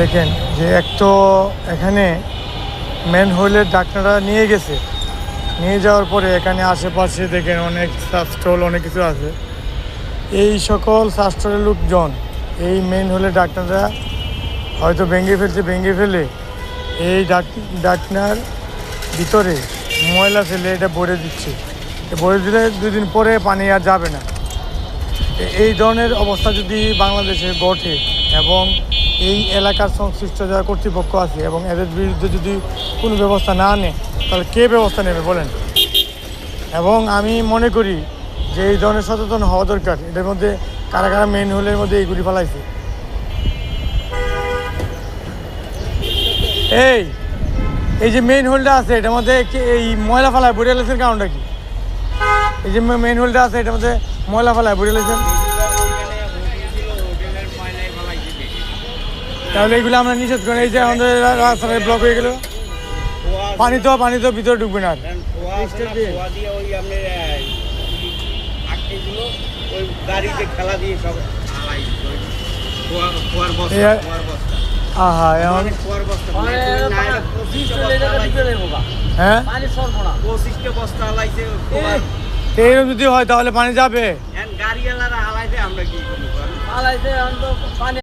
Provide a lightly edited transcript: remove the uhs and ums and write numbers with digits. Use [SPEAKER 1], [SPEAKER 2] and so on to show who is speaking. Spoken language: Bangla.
[SPEAKER 1] দেখেন যে এক তো এখানে মেন হোলের ডাক্তাররা নিয়ে গেছে, নিয়ে যাওয়ার পরে এখানে আশেপাশে দেখেন অনেক স্টল অনেক কিছু আছে। এই সকল স্টলের লোকজন এই মেন হোলের ডাক্তাররা হয়তো ভেঙে ফেলে এই ডাকনার ভিতরে ময়লা ফেলে এটা ভরে দিচ্ছে। ভরে দিলে 2 দিন পরে পানি আর যাবে না। এই ধরনের অবস্থা যদি বাংলাদেশে ঘটে এবং এই এলাকার সংশ্লিষ্ট যারা কর্তৃপক্ষ আছে এবং এদের বিরুদ্ধে যদি কোনো ব্যবস্থা না নেয় তাহলে কে ব্যবস্থা নেবে বলেন? এবং আমি মনে করি যে এই ধরনের সচেতন হওয়া দরকার। এদের মধ্যে কারা কারা মেন হোলের মধ্যে এইগুলি ফেলাইছে। এই যে মেইন হোলটা আছে এটার মধ্যে এই ময়লা ফেলায় ভরে এলেছেন কারণটা কি? এই যে মেইন হোলটা আছে এটার মধ্যে ময়লা ফেলায় ভরে এলেছেন, তাহলে এইগুলো আমরা নিষেধ করি। এই যে আমাদের রাস্তাটা ব্লক হয়ে গেল, পানি তো ভিতরে ঢুকবে না। এরকম যদি হয় তাহলে পানি যাবে।